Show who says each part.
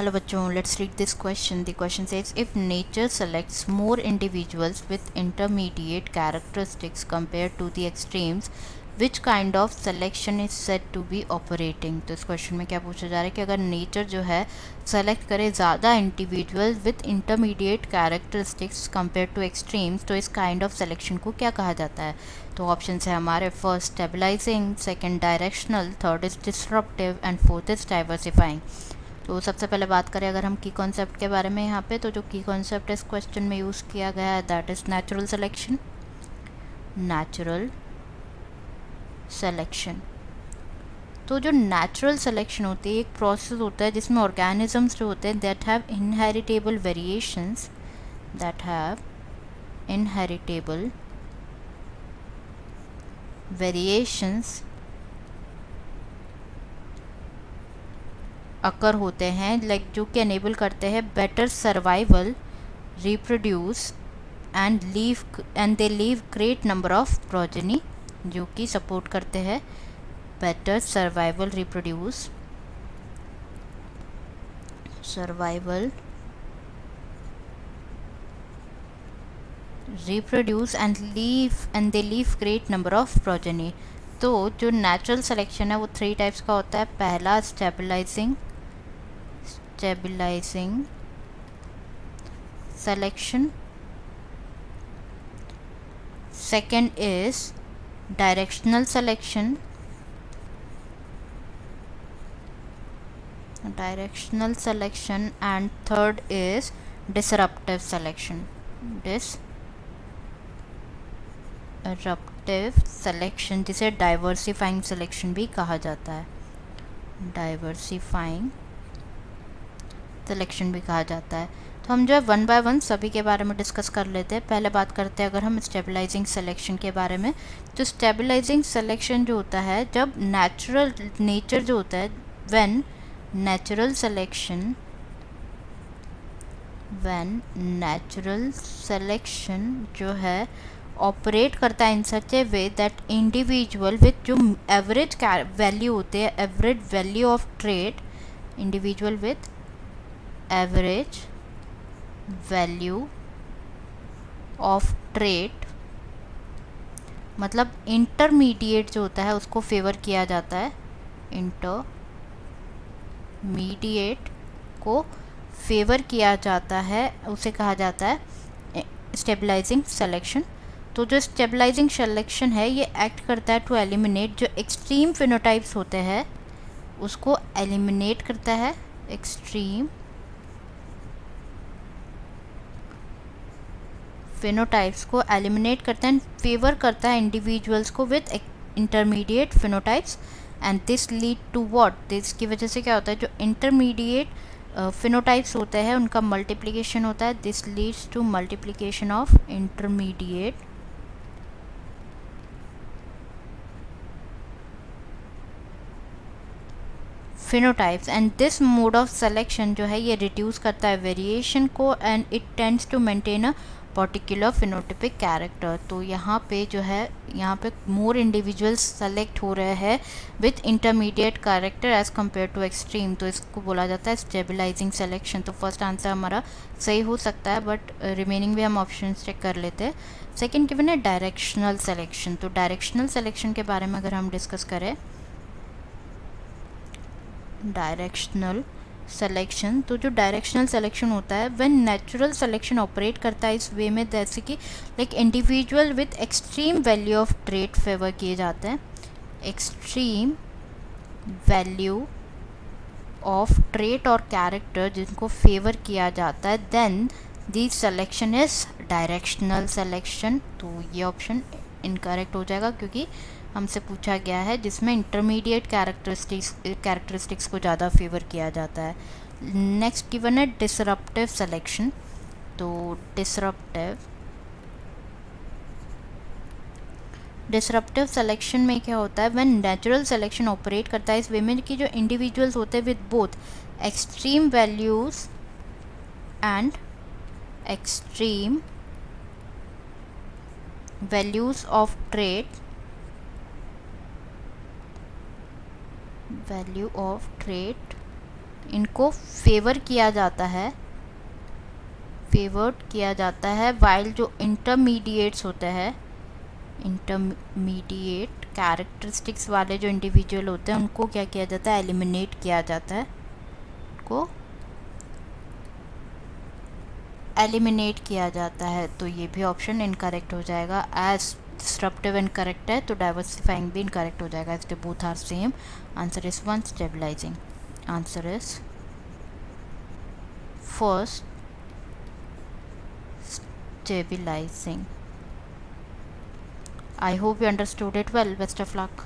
Speaker 1: Hello बच्चों, let's read this question. The question says, if nature selects more individuals with intermediate characteristics compared to the extremes, which kind of selection is said to be operating? तो इस question में क्या पूछा जा रहा है कि अगर नेचर जो है सेलेक्ट करे ज़्यादा individual with intermediate characteristics compare two extremes, तो इस काइंड ऑफ सिलेक्शन को क्या कहा जाता है? तो ऑप्शन है हमारे first stabilizing, second directional, third is disruptive and fourth is diversifying. तो सबसे पहले बात करें अगर हम की कॉन्सेप्ट के बारे में यहाँ पे, तो जो की कॉन्सेप्ट इस क्वेश्चन में यूज़ किया गया है that is natural selection. Natural selection, तो जो नेचुरल सिलेक्शन होती है एक प्रोसेस होता है जिसमें ऑर्गेनिजम्स जो होते हैं that have inheritable variations, that have inheritable variations occur होते हैं, लाइक जो कि एनेबल करते हैं better survival, reproduce and they leave great number of progeny, जो कि सपोर्ट करते हैं better survival, reproduce and they leave great number of progeny. तो जो नेचुरल सिलेक्शन है वो 3 टाइप्स का होता है। पहला stabilising selection, second is directional selection, and third is disruptive selection, जिसे डाइवर्सिफाइंग सिलेक्शन भी कहा जाता है, डाइवर्सिफाइंग सिलेक्शन भी कहा जाता है। तो हम जो है वन बाय वन सभी के बारे में डिस्कस कर लेते हैं। पहले बात करते हैं अगर हम स्टेबलाइजिंग सिलेक्शन के बारे में, तो स्टेबलाइजिंग सिलेक्शन जो होता है जब नेचर जो होता है व्हेन नेचुरल सिलेक्शन जो है ऑपरेट करता है इन सच ए वे दैट इंडिविजुअल विथ जो एवरेज वैल्यू होते हैं, average value of trait, individual with average value of trait, मतलब इंटरमीडिएट जो होता है उसको फेवर किया जाता है, इंटरमीडिएट को फेवर किया जाता है, उसे कहा जाता है स्टेबलाइजिंग सिलेक्शन। तो जो स्टेबलाइजिंग सिलेक्शन है ये एक्ट करता है टू एलिमिनेट जो एक्सट्रीम फिनोटाइप्स होते हैं, उसको एलिमिनेट करता है, एक्सट्रीम फिनोटाइप्स को एलिमिनेट करता है, फेवर करता है इंडिविजुअल्स को with intermediate phenotypes, and this lead to what, इसकी वजह से क्या होता है जो इंटरमीडिएट फिनोटाइप्स होते हैं उनका मल्टीप्लिकेशन होता है, this leads to multiplication of intermediate phenotypes, and this mode of selection जो है ये रिड्यूस करता है वेरिएशन को, and it tends to maintain a particular phenotypic character. तो यहाँ पे जो है यहाँ पे मोर इंडिविजुअल्स सेलेक्ट हो रहे हैं with intermediate character as compare to extreme, तो इसको बोला जाता है स्टेबलाइजिंग सिलेक्शन। तो फर्स्ट आंसर हमारा सही हो सकता है, बट रिमेनिंग भी हम ऑप्शन चेक कर लेते हैं। सेकेंड गिवन है डायरेक्शनल सिलेक्शन। तो डायरेक्शनल सिलेक्शन के बारे में अगर हम डिस्कस करें, डायरेक्शनल सिलेक्शन, तो जो डायरेक्शनल सिलेक्शन होता है व्हेन नेचुरल सिलेक्शन ऑपरेट करता है इस वे में, जैसे कि like individual with extreme value of trait favour किए जाते हैं, एक्सट्रीम वैल्यू ऑफ ट्रेट और कैरेक्टर जिनको फेवर किया जाता है, then this selection is directional selection. तो ये ऑप्शन इनकरेक्ट हो जाएगा क्योंकि हमसे पूछा गया है जिसमें इंटरमीडिएट कैरेक्टरिस्टिक्स को ज़्यादा फेवर किया जाता है। नेक्स्ट गिवन है डिसरप्टिव सिलेक्शन। तो डिसरप्टिव सिलेक्शन में क्या होता है, व्हेन नेचुरल सिलेक्शन ऑपरेट करता है इस वे में कि जो इंडिविजुअल्स होते हैं with both extreme values and extreme values of trait, value of trait इनको फेवर्ड किया जाता है वाइल जो इंटरमीडिएट्स होते हैं, इंटरमीडिएट कैरेक्टरिस्टिक्स वाले जो इंडिविजुअल होते हैं उनको क्या किया जाता है, एलिमिनेट किया जाता है, को एलिमिनेट किया जाता है। तो ये भी ऑप्शन इनकरेक्ट हो जाएगा। एज डिस्रप्टिव इनकरेक्ट है तो डाइवर्सिफाइंग भी इनकरेक्ट हो जाएगा, इसलिए both are same. Answer is 1 stabilizing. Answer is first stabilizing. I hope you understood it well. Best of luck.